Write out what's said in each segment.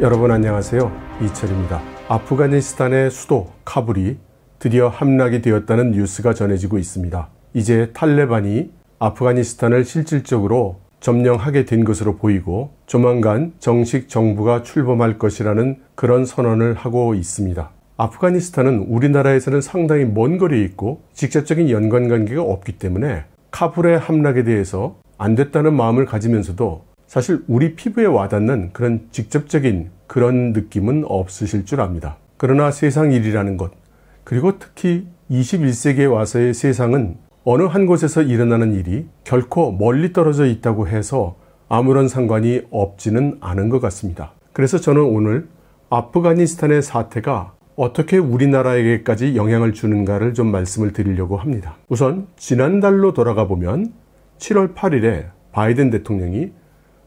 여러분 안녕하세요. 이철입니다. 아프가니스탄의 수도 카불이 드디어 함락이 되었다는 뉴스가 전해지고 있습니다. 이제 탈레반이 아프가니스탄을 실질적으로 점령하게 된 것으로 보이고 조만간 정식 정부가 출범할 것이라는 그런 선언을 하고 있습니다. 아프가니스탄은 우리나라에서는 상당히 먼 거리에 있고 직접적인 연관관계가 없기 때문에 카불의 함락에 대해서 안 됐다는 마음을 가지면서도 사실 우리 피부에 와닿는 그런 직접적인 그런 느낌은 없으실 줄 압니다. 그러나 세상 일이라는 것, 그리고 특히 21세기에 와서의 세상은 어느 한 곳에서 일어나는 일이 결코 멀리 떨어져 있다고 해서 아무런 상관이 없지는 않은 것 같습니다. 그래서 저는 오늘 아프가니스탄의 사태가 어떻게 우리나라에게까지 영향을 주는가를 좀 말씀을 드리려고 합니다. 우선 지난달로 돌아가 보면 7월 8일에 바이든 대통령이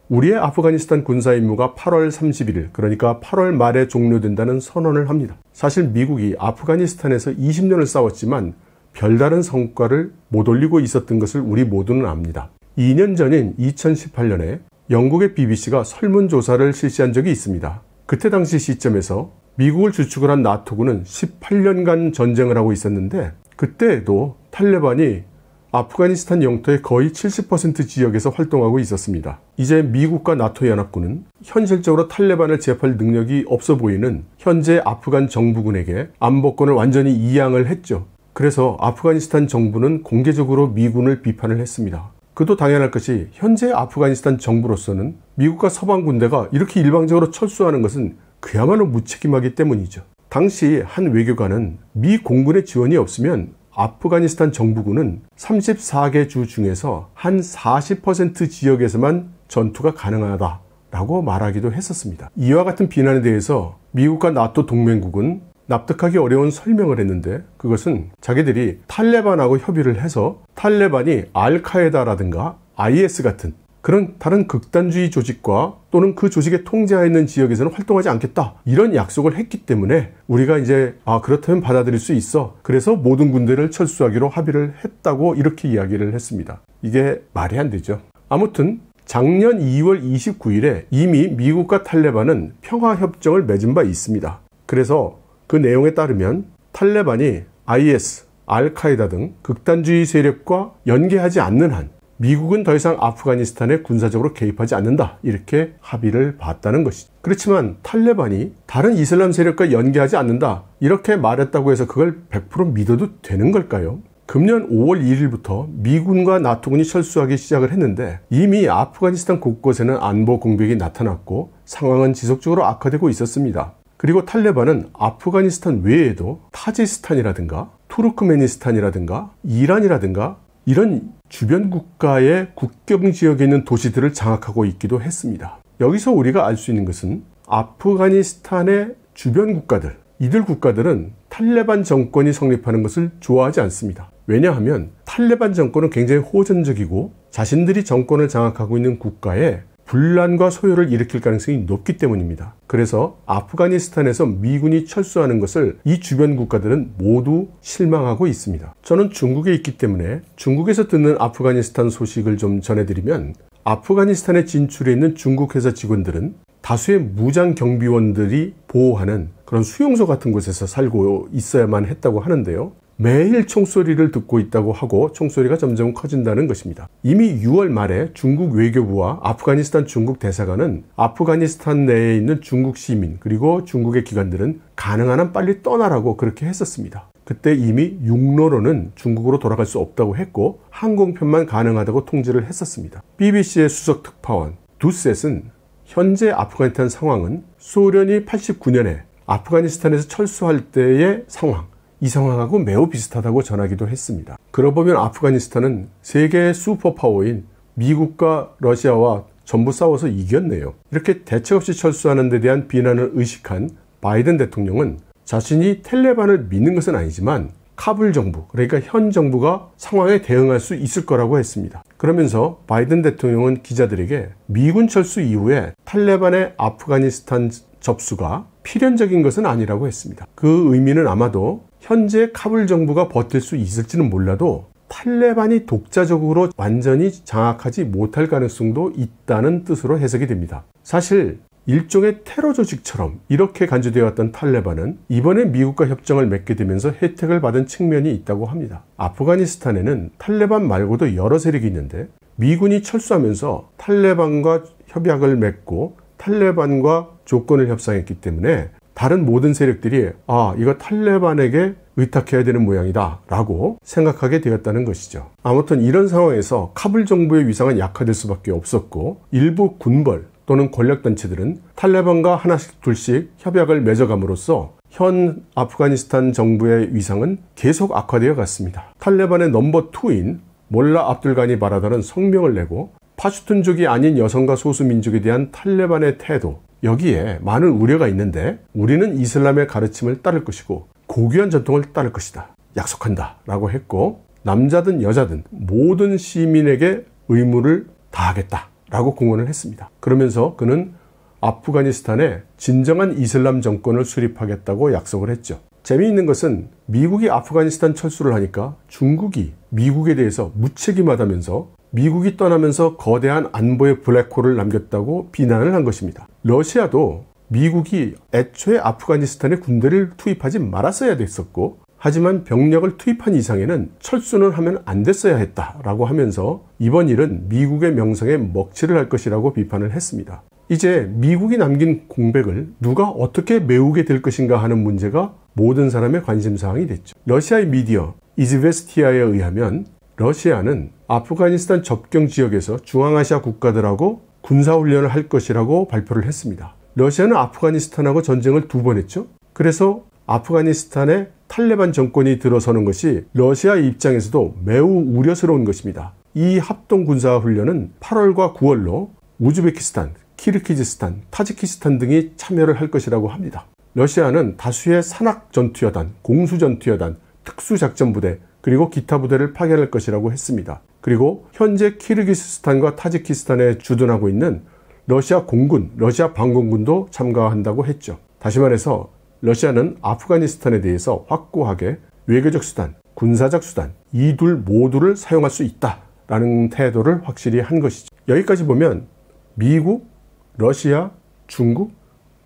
우리의 아프가니스탄 군사 임무가 8월 31일, 그러니까 8월 말에 종료된다는 선언을 합니다. 사실 미국이 아프가니스탄에서 20년을 싸웠지만 별다른 성과를 못 올리고 있었던 것을 우리 모두는 압니다. 2년 전인 2018년에 영국의 BBC가 설문조사를 실시한 적이 있습니다. 그때 당시 시점에서 미국을 주축을 한 나토군은 18년간 전쟁을 하고 있었는데 그때에도 탈레반이 아프가니스탄 영토의 거의 70% 지역에서 활동하고 있었습니다. 이제 미국과 나토 연합군은 현실적으로 탈레반을 제압할 능력이 없어 보이는 현재 아프간 정부군에게 안보권을 완전히 이양을 했죠. 그래서 아프가니스탄 정부는 공개적으로 미군을 비판을 했습니다. 그도 당연할 것이 현재 아프가니스탄 정부로서는 미국과 서방 군대가 이렇게 일방적으로 철수하는 것은 그야말로 무책임하기 때문이죠. 당시 한 외교관은 미 공군의 지원이 없으면 아프가니스탄 정부군은 34개 주 중에서 한 40% 지역에서만 전투가 가능하다라고 말하기도 했었습니다. 이와 같은 비난에 대해서 미국과 나토 동맹국은 납득하기 어려운 설명을 했는데 그것은 자기들이 탈레반하고 협의를 해서 탈레반이 알카에다라든가 IS 같은 그런 다른 극단주의 조직과 또는 그 조직의 통제하에 있는 지역에서는 활동하지 않겠다 이런 약속을 했기 때문에 우리가 이제 그렇다면 받아들일 수 있어, 그래서 모든 군대를 철수하기로 합의를 했다고 이렇게 이야기를 했습니다. 이게 말이 안 되죠. 아무튼 작년 2월 29일에 이미 미국과 탈레반은 평화협정을 맺은 바 있습니다. 그래서 그 내용에 따르면 탈레반이 IS, 알카에다 등 극단주의 세력과 연계하지 않는 한 미국은 더 이상 아프가니스탄에 군사적으로 개입하지 않는다 이렇게 합의를 봤다는 것이죠. 그렇지만 탈레반이 다른 이슬람 세력과 연계하지 않는다 이렇게 말했다고 해서 그걸 100% 믿어도 되는 걸까요? 금년 5월 1일부터 미군과 나토군이 철수하기 시작을 했는데 이미 아프가니스탄 곳곳에는 안보 공백이 나타났고 상황은 지속적으로 악화되고 있었습니다. 그리고 탈레반은 아프가니스탄 외에도 타지스탄이라든가 투르크메니스탄이라든가 이란이라든가 이런 주변 국가의 국경 지역에 있는 도시들을 장악하고 있기도 했습니다. 여기서 우리가 알 수 있는 것은 아프가니스탄의 주변 국가들, 이들 국가들은 탈레반 정권이 성립하는 것을 좋아하지 않습니다. 왜냐하면 탈레반 정권은 굉장히 호전적이고 자신들이 정권을 장악하고 있는 국가에 분란과 소요를 일으킬 가능성이 높기 때문입니다. 그래서 아프가니스탄에서 미군이 철수하는 것을 이 주변 국가들은 모두 실망하고 있습니다. 저는 중국에 있기 때문에 중국에서 듣는 아프가니스탄 소식을 좀 전해드리면 아프가니스탄에 진출해 있는 중국 회사 직원들은 다수의 무장 경비원들이 보호하는 그런 수용소 같은 곳에서 살고 있어야만 했다고 하는데요. 매일 총소리를 듣고 있다고 하고 총소리가 점점 커진다는 것입니다. 이미 6월 말에 중국 외교부와 아프가니스탄 중국 대사관은 아프가니스탄 내에 있는 중국 시민 그리고 중국의 기관들은 가능한 한 빨리 떠나라고 그렇게 했었습니다. 그때 이미 육로로는 중국으로 돌아갈 수 없다고 했고 항공편만 가능하다고 통지를 했었습니다. BBC의 수석 특파원 두셋은 현재 아프가니스탄 상황은 소련이 89년에 아프가니스탄에서 철수할 때의 상황, 이 상황하고 매우 비슷하다고 전하기도 했습니다. 그러고 보면 아프가니스탄은 세계의 슈퍼파워인 미국과 러시아와 전부 싸워서 이겼네요. 이렇게 대책 없이 철수하는 데 대한 비난을 의식한 바이든 대통령은 자신이 탈레반을 믿는 것은 아니지만 카불 정부, 그러니까 현 정부가 상황에 대응할 수 있을 거라고 했습니다. 그러면서 바이든 대통령은 기자들에게 미군 철수 이후에 탈레반의 아프가니스탄 접수가 필연적인 것은 아니라고 했습니다. 그 의미는 아마도 현재 카불 정부가 버틸 수 있을지는 몰라도 탈레반이 독자적으로 완전히 장악하지 못할 가능성도 있다는 뜻으로 해석이 됩니다. 사실 일종의 테러 조직처럼 이렇게 간주되어 왔던 탈레반은 이번에 미국과 협정을 맺게 되면서 혜택을 받은 측면이 있다고 합니다. 아프가니스탄에는 탈레반 말고도 여러 세력이 있는데 미군이 철수하면서 탈레반과 협약을 맺고 탈레반과 조건을 협상했기 때문에 다른 모든 세력들이 이거 탈레반에게 의탁해야 되는 모양이다 라고 생각하게 되었다는 것이죠. 아무튼 이런 상황에서 카불 정부의 위상은 약화될 수밖에 없었고 일부 군벌 또는 권력단체들은 탈레반과 하나씩 둘씩 협약을 맺어감으로써 현 아프가니스탄 정부의 위상은 계속 악화되어 갔습니다. 탈레반의 넘버 2인 몰라 압둘가니 바라달은 성명을 내고 파슈툰족이 아닌 여성과 소수민족에 대한 탈레반의 태도, 여기에 많은 우려가 있는데 우리는 이슬람의 가르침을 따를 것이고 고귀한 전통을 따를 것이다. 약속한다 라고 했고 남자든 여자든 모든 시민에게 의무를 다하겠다 라고 공언을 했습니다. 그러면서 그는 아프가니스탄에 진정한 이슬람 정권을 수립하겠다고 약속을 했죠. 재미있는 것은 미국이 아프가니스탄 철수를 하니까 중국이 미국에 대해서 무책임하다면서 미국이 떠나면서 거대한 안보의 블랙홀을 남겼다고 비난을 한 것입니다. 러시아도 미국이 애초에 아프가니스탄에 군대를 투입하지 말았어야 됐었고 하지만 병력을 투입한 이상에는 철수는 하면 안 됐어야 했다라고 하면서 이번 일은 미국의 명성에 먹칠을 할 것이라고 비판을 했습니다. 이제 미국이 남긴 공백을 누가 어떻게 메우게 될 것인가 하는 문제가 모든 사람의 관심사항이 됐죠. 러시아의 미디어 이즈베스티아에 의하면 러시아는 아프가니스탄 접경 지역에서 중앙아시아 국가들하고 군사훈련을 할 것이라고 발표를 했습니다. 러시아는 아프가니스탄하고 전쟁을 2번 했죠. 그래서 아프가니스탄에 탈레반 정권이 들어서는 것이 러시아 입장에서도 매우 우려스러운 것입니다. 이 합동 군사훈련은 8월과 9월로 우즈베키스탄, 키르기즈스탄, 타지키스탄 등이 참여를 할 것이라고 합니다. 러시아는 다수의 산악전투여단, 공수전투여단, 특수작전부대, 그리고 기타 부대를 파견할 것이라고 했습니다. 그리고 현재 키르기스스탄과 타지키스탄에 주둔하고 있는 러시아 공군, 러시아 방공군도 참가한다고 했죠. 다시 말해서 러시아는 아프가니스탄에 대해서 확고하게 외교적 수단, 군사적 수단 이 둘 모두를 사용할 수 있다라는 태도를 확실히 한 것이죠. 여기까지 보면 미국, 러시아, 중국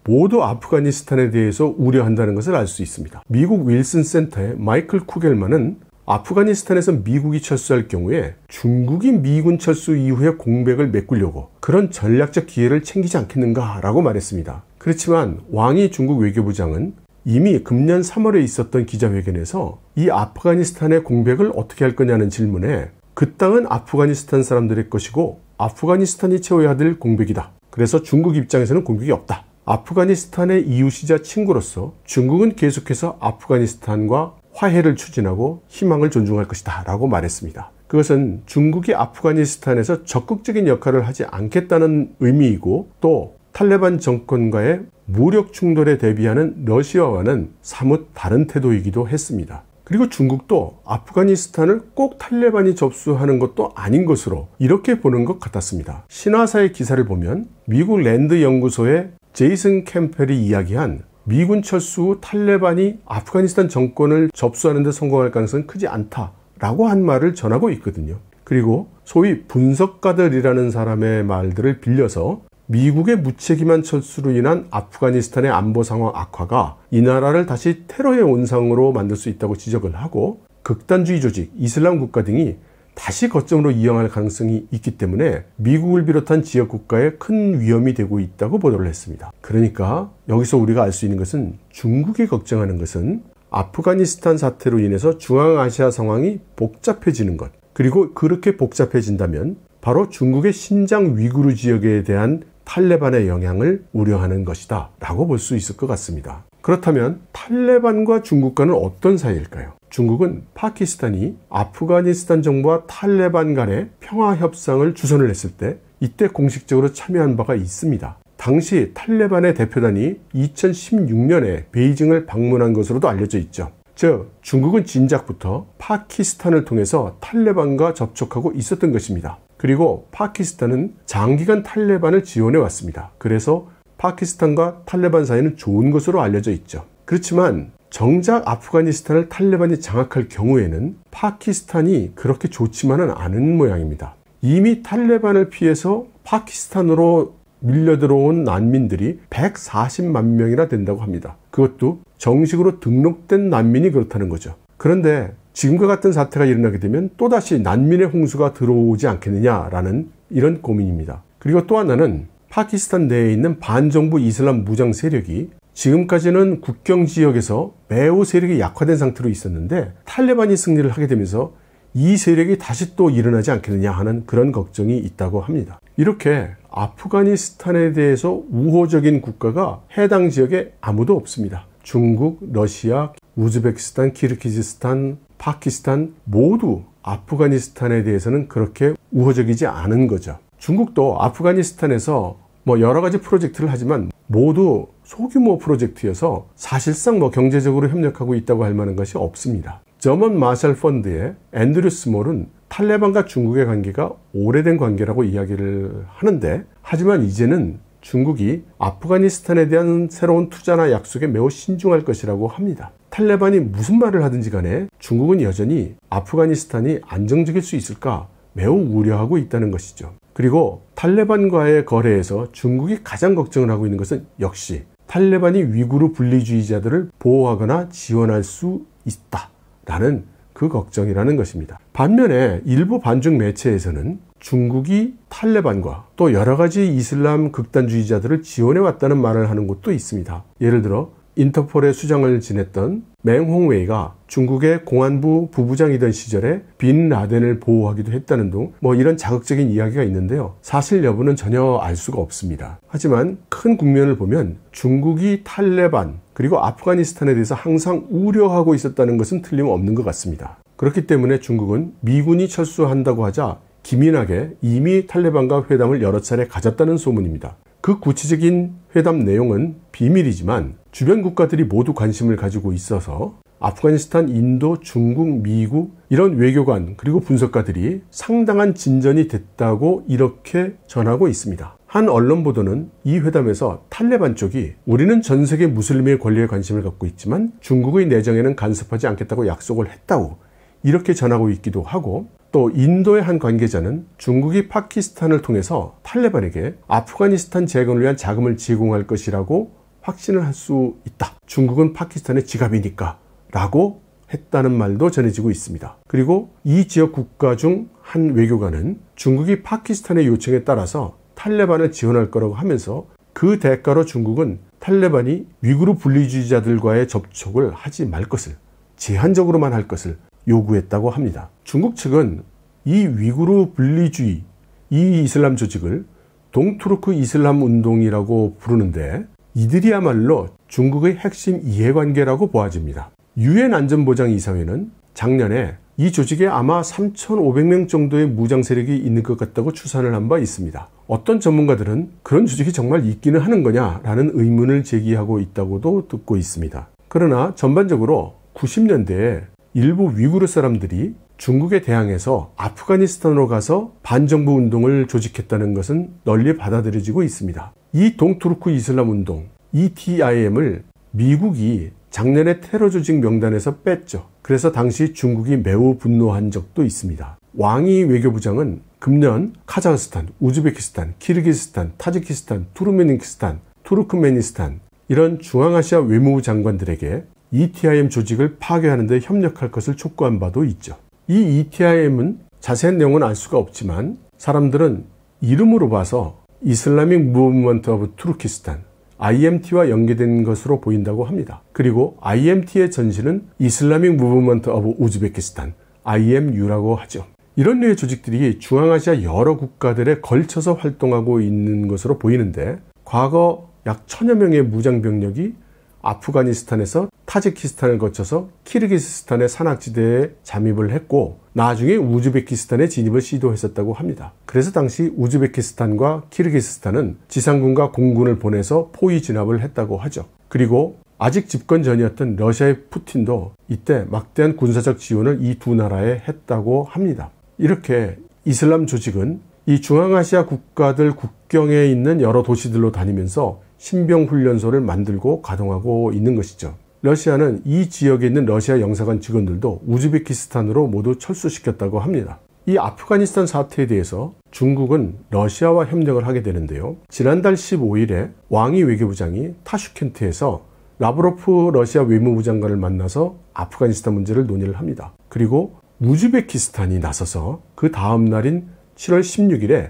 모두 아프가니스탄에 대해서 우려한다는 것을 알 수 있습니다. 미국 윌슨 센터의 마이클 쿠겔만은 아프가니스탄에서 미국이 철수할 경우에 중국이 미군 철수 이후에 공백을 메꾸려고 그런 전략적 기회를 챙기지 않겠는가라고 말했습니다. 그렇지만 왕이 중국 외교부장은 이미 금년 3월에 있었던 기자회견에서 이 아프가니스탄의 공백을 어떻게 할 거냐는 질문에 그 땅은 아프가니스탄 사람들의 것이고 아프가니스탄이 채워야 될 공백이다. 그래서 중국 입장에서는 공백이 없다. 아프가니스탄의 이웃이자 친구로서 중국은 계속해서 아프가니스탄과 화해를 추진하고 희망을 존중할 것이다 라고 말했습니다. 그것은 중국이 아프가니스탄에서 적극적인 역할을 하지 않겠다는 의미이고 또 탈레반 정권과의 무력 충돌에 대비하는 러시아와는 사뭇 다른 태도이기도 했습니다. 그리고 중국도 아프가니스탄을 꼭 탈레반이 접수하는 것도 아닌 것으로 이렇게 보는 것 같았습니다. 신화사의 기사를 보면 미국 랜드 연구소의 제이슨 캠펠이 이야기한 미군 철수 후 탈레반이 아프가니스탄 정권을 접수하는 데 성공할 가능성은 크지 않다라고 한 말을 전하고 있거든요. 그리고 소위 분석가들이라는 사람의 말들을 빌려서 미국의 무책임한 철수로 인한 아프가니스탄의 안보 상황 악화가 이 나라를 다시 테러의 온상으로 만들 수 있다고 지적을 하고 극단주의 조직, 이슬람 국가 등이 다시 거점으로 이용할 가능성이 있기 때문에 미국을 비롯한 지역 국가에 큰 위험이 되고 있다고 보도를 했습니다. 그러니까 여기서 우리가 알 수 있는 것은 중국이 걱정하는 것은 아프가니스탄 사태로 인해서 중앙아시아 상황이 복잡해지는 것, 그리고 그렇게 복잡해진다면 바로 중국의 신장 위구르 지역에 대한 탈레반의 영향을 우려하는 것이다 라고 볼 수 있을 것 같습니다. 그렇다면 탈레반과 중국과는 어떤 사이일까요? 중국은 파키스탄이 아프가니스탄 정부와 탈레반 간의 평화협상을 주선을 했을 때 이때 공식적으로 참여한 바가 있습니다. 당시 탈레반의 대표단이 2016년에 베이징을 방문한 것으로도 알려져 있죠. 즉 중국은 진작부터 파키스탄을 통해서 탈레반과 접촉하고 있었던 것입니다. 그리고 파키스탄은 장기간 탈레반을 지원해 왔습니다. 그래서 파키스탄과 탈레반 사이는 좋은 것으로 알려져 있죠. 그렇지만 정작 아프가니스탄을 탈레반이 장악할 경우에는 파키스탄이 그렇게 좋지만은 않은 모양입니다. 이미 탈레반을 피해서 파키스탄으로 밀려 들어온 난민들이 140만 명이나 된다고 합니다. 그것도 정식으로 등록된 난민이 그렇다는 거죠. 그런데 지금과 같은 사태가 일어나게 되면 또다시 난민의 홍수가 들어오지 않겠느냐라는 이런 고민입니다. 그리고 또 하나는 파키스탄 내에 있는 반정부 이슬람 무장 세력이 지금까지는 국경 지역에서 매우 세력이 약화된 상태로 있었는데 탈레반이 승리를 하게 되면서 이 세력이 다시 또 일어나지 않겠느냐 하는 그런 걱정이 있다고 합니다. 이렇게 아프가니스탄에 대해서 우호적인 국가가 해당 지역에 아무도 없습니다. 중국, 러시아, 우즈베키스탄, 키르기즈스탄, 파키스탄 모두 아프가니스탄에 대해서는 그렇게 우호적이지 않은 거죠. 중국도 아프가니스탄에서 여러 가지 프로젝트를 하지만 모두 소규모 프로젝트여서 사실상 경제적으로 협력하고 있다고 할 만한 것이 없습니다. 저먼 마샬 펀드의 앤드류 스몰은 탈레반과 중국의 관계가 오래된 관계라고 이야기를 하는데, 하지만 이제는 중국이 아프가니스탄에 대한 새로운 투자나 약속에 매우 신중할 것이라고 합니다. 탈레반이 무슨 말을 하든지 간에 중국은 여전히 아프가니스탄이 안정적일 수 있을까 매우 우려하고 있다는 것이죠. 그리고 탈레반과의 거래에서 중국이 가장 걱정을 하고 있는 것은 역시 탈레반이 위구르 분리주의자들을 보호하거나 지원할 수 있다라는 그 걱정이라는 것입니다. 반면에 일부 반중 매체에서는 중국이 탈레반과 또 여러 가지 이슬람 극단주의자들을 지원해왔다는 말을 하는 곳도 있습니다. 예를 들어 인터폴의 수장을 지냈던 맹홍웨이가 중국의 공안부 부부장이던 시절에 빈 라덴을 보호하기도 했다는 등 이런 자극적인 이야기가 있는데요. 사실 여부는 전혀 알 수가 없습니다. 하지만 큰 국면을 보면 중국이 탈레반 그리고 아프가니스탄에 대해서 항상 우려하고 있었다는 것은 틀림없는 것 같습니다. 그렇기 때문에 중국은 미군이 철수한다고 하자 기민하게 이미 탈레반과 회담을 여러 차례 가졌다는 소문입니다. 그 구체적인 회담 내용은 비밀이지만 주변 국가들이 모두 관심을 가지고 있어서 아프가니스탄, 인도, 중국, 미국 이런 외교관 그리고 분석가들이 상당한 진전이 됐다고 이렇게 전하고 있습니다. 한 언론 보도는 이 회담에서 탈레반 쪽이 우리는 전 세계 무슬림의 권리에 관심을 갖고 있지만 중국의 내정에는 간섭하지 않겠다고 약속을 했다고 이렇게 전하고 있기도 하고, 또 인도의 한 관계자는 중국이 파키스탄을 통해서 탈레반에게 아프가니스탄 재건을 위한 자금을 제공할 것이라고 확신을 할 수 있다. 중국은 파키스탄의 지갑이니까 라고 했다는 말도 전해지고 있습니다. 그리고 이 지역 국가 중 한 외교관은 중국이 파키스탄의 요청에 따라서 탈레반을 지원할 거라고 하면서 그 대가로 중국은 탈레반이 위구르 분리주의자들과의 접촉을 하지 말 것을, 제한적으로만 할 것을 요구했다고 합니다. 중국 측은 이 위구르 분리주의, 이 이슬람 조직을 동투르크 이슬람 운동이라고 부르는데 이들이야말로 중국의 핵심 이해관계라고 보아집니다. 유엔 안전보장이사회는 작년에 이 조직에 아마 3,500명 정도의 무장 세력이 있는 것 같다고 추산을 한 바 있습니다. 어떤 전문가들은 그런 조직이 정말 있기는 하는 거냐라는 의문을 제기하고 있다고도 듣고 있습니다. 그러나 전반적으로 90년대에 일부 위구르 사람들이 중국에 대항해서 아프가니스탄으로 가서 반정부 운동을 조직했다는 것은 널리 받아들여지고 있습니다. 이 동투르크 이슬람 운동 ETIM을 미국이 작년에 테러 조직 명단에서 뺐죠. 그래서 당시 중국이 매우 분노한 적도 있습니다. 왕이 외교부장은 금년 카자흐스탄, 우즈베키스탄, 키르기스탄, 타지키스탄, 투르메니스탄, 투르크메니스탄 이런 중앙아시아 외무부 장관들에게 ETIM 조직을 파괴하는 데 협력할 것을 촉구한 바도 있죠. 이 ETIM은 자세한 내용은 알 수가 없지만 사람들은 이름으로 봐서 이슬라믹 무브먼트 오브 투르키스탄 IMT와 연계된 것으로 보인다고 합니다. 그리고 IMT의 전신은 이슬라믹 무브먼트 오브 우즈베키스탄 IMU라고 하죠. 이런 류의 조직들이 중앙아시아 여러 국가들에 걸쳐서 활동하고 있는 것으로 보이는데, 과거 약 1000여 명의 무장병력이 아프가니스탄에서 타지키스탄을 거쳐서 키르기스스탄의 산악지대에 잠입을 했고 나중에 우즈베키스탄에 진입을 시도했었다고 합니다. 그래서 당시 우즈베키스탄과 키르기스스탄은 지상군과 공군을 보내서 포위 진압을 했다고 하죠. 그리고 아직 집권 전이었던 러시아의 푸틴도 이때 막대한 군사적 지원을 이 두 나라에 했다고 합니다. 이렇게 이슬람 조직은 이 중앙아시아 국가들 국경에 있는 여러 도시들로 다니면서 신병훈련소를 만들고 가동하고 있는 것이죠. 러시아는 이 지역에 있는 러시아 영사관 직원들도 우즈베키스탄으로 모두 철수시켰다고 합니다. 이 아프가니스탄 사태에 대해서 중국은 러시아와 협력을 하게 되는데요. 지난달 15일에 왕이 외교부장이 타슈켄트에서 라브로프 러시아 외무부 장관을 만나서 아프가니스탄 문제를 논의를 합니다. 그리고 우즈베키스탄이 나서서 그 다음 날인 7월 16일에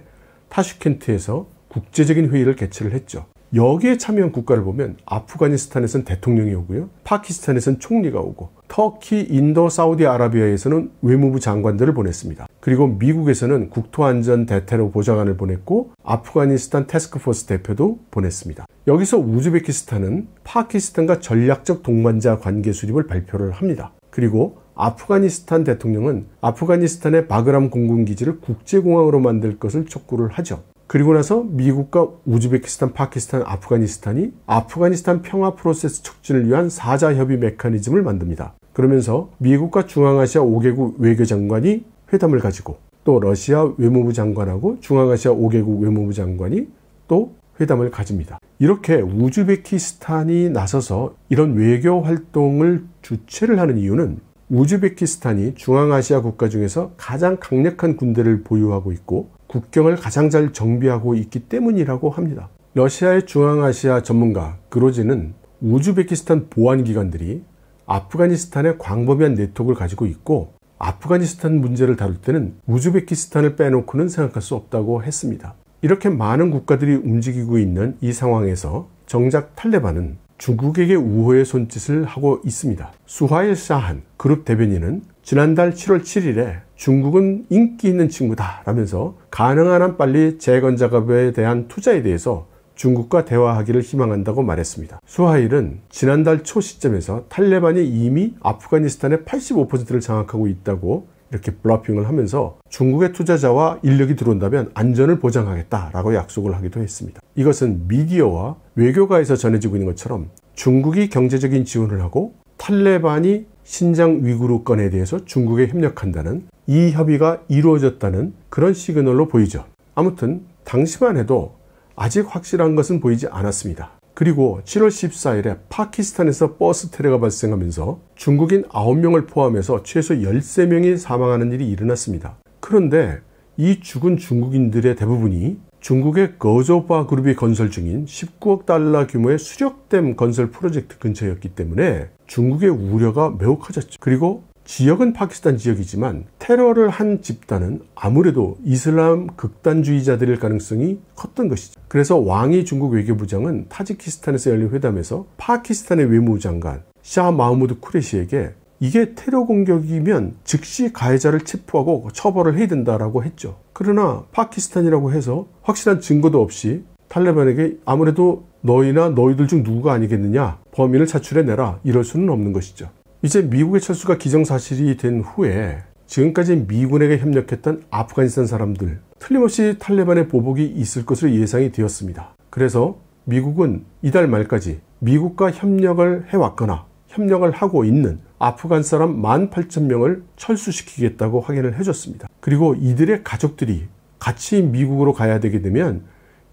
타슈켄트에서 국제적인 회의를 개최를 했죠. 여기에 참여한 국가를 보면 아프가니스탄에서는 대통령이 오고요. 파키스탄에서는 총리가 오고, 터키, 인도, 사우디아라비아에서는 외무부 장관들을 보냈습니다. 그리고 미국에서는 국토안전 대테러 보좌관을 보냈고, 아프가니스탄 태스크포스 대표도 보냈습니다. 여기서 우즈베키스탄은 파키스탄과 전략적 동반자 관계 수립을 발표를 합니다. 그리고 아프가니스탄 대통령은 아프가니스탄의 바그람 공군기지를 국제공항으로 만들 것을 촉구를 하죠. 그리고 나서 미국과 우즈베키스탄, 파키스탄, 아프가니스탄이 아프가니스탄 평화 프로세스 촉진을 위한 사자협의 메커니즘을 만듭니다. 그러면서 미국과 중앙아시아 5개국 외교장관이 회담을 가지고, 또 러시아 외무부 장관하고 중앙아시아 5개국 외무부 장관이 또 회담을 가집니다. 이렇게 우즈베키스탄이 나서서 이런 외교 활동을 주최를 하는 이유는 우즈베키스탄이 중앙아시아 국가 중에서 가장 강력한 군대를 보유하고 있고 국경을 가장 잘 정비하고 있기 때문이라고 합니다. 러시아의 중앙아시아 전문가 그로지는 우즈베키스탄 보안기관들이 아프가니스탄의 광범위한 네트워크를 가지고 있고 아프가니스탄 문제를 다룰 때는 우즈베키스탄을 빼놓고는 생각할 수 없다고 했습니다. 이렇게 많은 국가들이 움직이고 있는 이 상황에서 정작 탈레반은 중국에게 우호의 손짓을 하고 있습니다. 수하일 샤한 그룹 대변인은 지난달 7월 7일에 중국은 인기 있는 친구다 라면서 가능한 한 빨리 재건 작업에 대한 투자에 대해서 중국과 대화하기를 희망한다고 말했습니다. 수하일은 지난달 초 시점에서 탈레반이 이미 아프가니스탄의 85%를 장악하고 있다고 이렇게 블러핑을 하면서 중국의 투자자와 인력이 들어온다면 안전을 보장하겠다라고 약속을 하기도 했습니다. 이것은 미디어와 외교가에서 전해지고 있는 것처럼 중국이 경제적인 지원을 하고 탈레반이 신장 위구르 건에 대해서 중국에 협력한다는 이 협의가 이루어졌다는 그런 시그널로 보이죠. 아무튼 당시만 해도 아직 확실한 것은 보이지 않았습니다. 그리고 7월 14일에 파키스탄에서 버스 테러가 발생하면서 중국인 9명을 포함해서 최소 13명이 사망하는 일이 일어났습니다. 그런데 이 죽은 중국인들의 대부분이 중국의 거조바 그룹이 건설 중인 19억 달러 규모의 수력댐 건설 프로젝트 근처였기 때문에 중국의 우려가 매우 커졌죠. 그리고 지역은 파키스탄 지역이지만 테러를 한 집단은 아무래도 이슬람 극단주의자들일 가능성이 컸던 것이죠. 그래서 왕이 중국 외교부장은 타지키스탄에서 열린 회담에서 파키스탄의 외무부 장관 샤 마흐무드 쿠레시에게 이게 테러 공격이면 즉시 가해자를 체포하고 처벌을 해야 된다라고 했죠. 그러나 파키스탄이라고 해서 확실한 증거도 없이 탈레반에게 아무래도 너희나 너희들 중 누구가 아니겠느냐, 범인을 차출해내라, 이럴 수는 없는 것이죠. 이제 미국의 철수가 기정사실이 된 후에 지금까지 미군에게 협력했던 아프가니스탄 사람들, 틀림없이 탈레반의 보복이 있을 것으로 예상이 되었습니다. 그래서 미국은 이달 말까지 미국과 협력을 해왔거나 협력을 하고 있는 아프간 사람 18,000명을 철수시키겠다고 확인을 해줬습니다. 그리고 이들의 가족들이 같이 미국으로 가야 되게 되면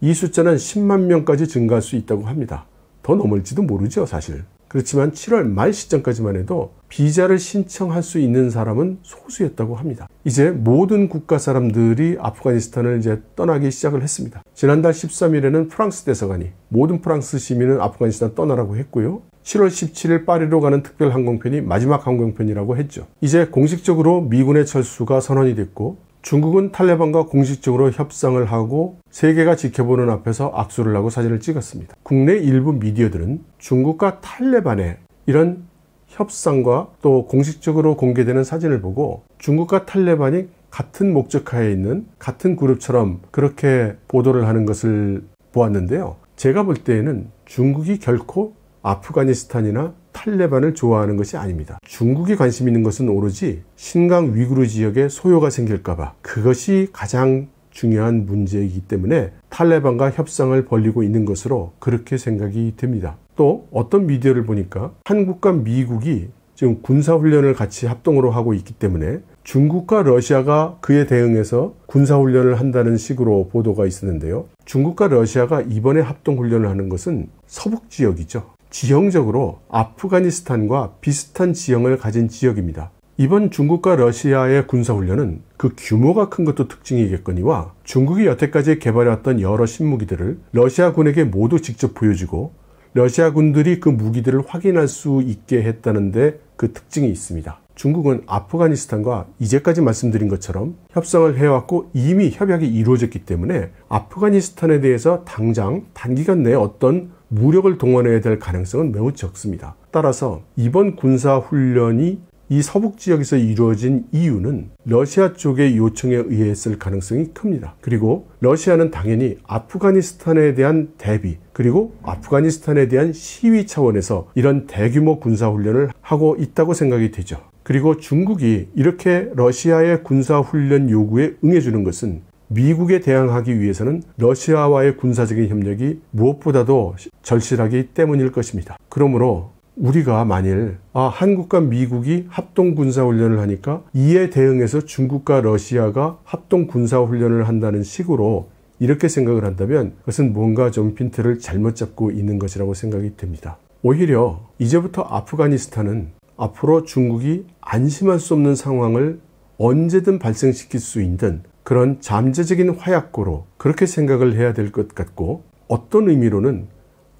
이 숫자는 10만 명까지 증가할 수 있다고 합니다. 더 넘을지도 모르죠, 사실. 그렇지만 7월 말 시점까지만 해도 비자를 신청할 수 있는 사람은 소수였다고 합니다. 이제 모든 국가 사람들이 아프가니스탄을 이제 떠나기 시작을 했습니다. 지난달 13일에는 프랑스 대사관이 모든 프랑스 시민은 아프가니스탄 떠나라고 했고요. 7월 17일 파리로 가는 특별 항공편이 마지막 항공편이라고 했죠. 이제 공식적으로 미군의 철수가 선언이 됐고 중국은 탈레반과 공식적으로 협상을 하고 세계가 지켜보는 앞에서 악수를 하고 사진을 찍었습니다. 국내 일부 미디어들은 중국과 탈레반의 이런 협상과 또 공식적으로 공개되는 사진을 보고 중국과 탈레반이 같은 목적하에 있는 같은 그룹처럼 그렇게 보도를 하는 것을 보았는데요. 제가 볼 때에는 중국이 결코 아프가니스탄이나 탈레반을 좋아하는 것이 아닙니다. 중국이 관심 있는 것은 오로지 신강 위구르 지역에 소요가 생길까봐 그것이 가장 중요한 문제이기 때문에 탈레반과 협상을 벌이고 있는 것으로 그렇게 생각이 됩니다. 또 어떤 미디어를 보니까 한국과 미국이 지금 군사훈련을 같이 합동으로 하고 있기 때문에 중국과 러시아가 그에 대응해서 군사훈련을 한다는 식으로 보도가 있었는데요. 중국과 러시아가 이번에 합동훈련을 하는 것은 서북 지역이죠. 지형적으로 아프가니스탄과 비슷한 지형을 가진 지역입니다. 이번 중국과 러시아의 군사훈련은 그 규모가 큰 것도 특징이겠거니와 중국이 여태까지 개발해왔던 여러 신무기들을 러시아군에게 모두 직접 보여주고 러시아군들이 그 무기들을 확인할 수 있게 했다는데 그 특징이 있습니다. 중국은 아프가니스탄과 이제까지 말씀드린 것처럼 협상을 해왔고 이미 협약이 이루어졌기 때문에 아프가니스탄에 대해서 당장 단기간 내에 어떤 무력을 동원해야 될 가능성은 매우 적습니다. 따라서 이번 군사훈련이 이 서북 지역에서 이루어진 이유는 러시아 쪽의 요청에 의했을 가능성이 큽니다. 그리고 러시아는 당연히 아프가니스탄에 대한 대비 그리고 아프가니스탄에 대한 시위 차원에서 이런 대규모 군사훈련을 하고 있다고 생각이 되죠. 그리고 중국이 이렇게 러시아의 군사훈련 요구에 응해주는 것은 미국에 대항하기 위해서는 러시아와의 군사적인 협력이 무엇보다도 절실하기 때문일 것입니다. 그러므로 우리가 만일 한국과 미국이 합동 군사훈련을 하니까 이에 대응해서 중국과 러시아가 합동 군사훈련을 한다는 식으로 이렇게 생각을 한다면 그것은 뭔가 좀 핀트를 잘못 잡고 있는 것이라고 생각이 됩니다. 오히려 이제부터 아프가니스탄은 앞으로 중국이 안심할 수 없는 상황을 언제든 발생시킬 수 있는 그런 잠재적인 화약고로 그렇게 생각을 해야 될 것 같고 어떤 의미로는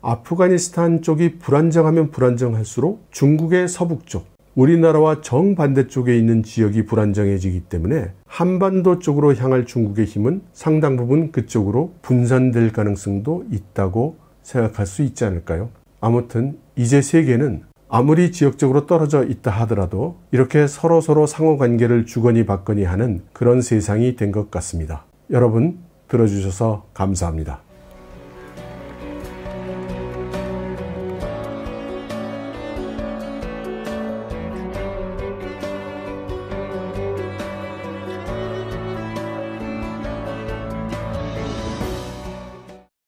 아프가니스탄 쪽이 불안정하면 불안정할수록 중국의 서북 쪽, 우리나라와 정반대쪽에 있는 지역이 불안정해지기 때문에 한반도 쪽으로 향할 중국의 힘은 상당 부분 그쪽으로 분산될 가능성도 있다고 생각할 수 있지 않을까요? 아무튼 이제 세계는 아무리 지역적으로 떨어져 있다 하더라도 이렇게 서로 상호관계를 주거니 받거니 하는 그런 세상이 된 것 같습니다. 여러분 들어주셔서 감사합니다.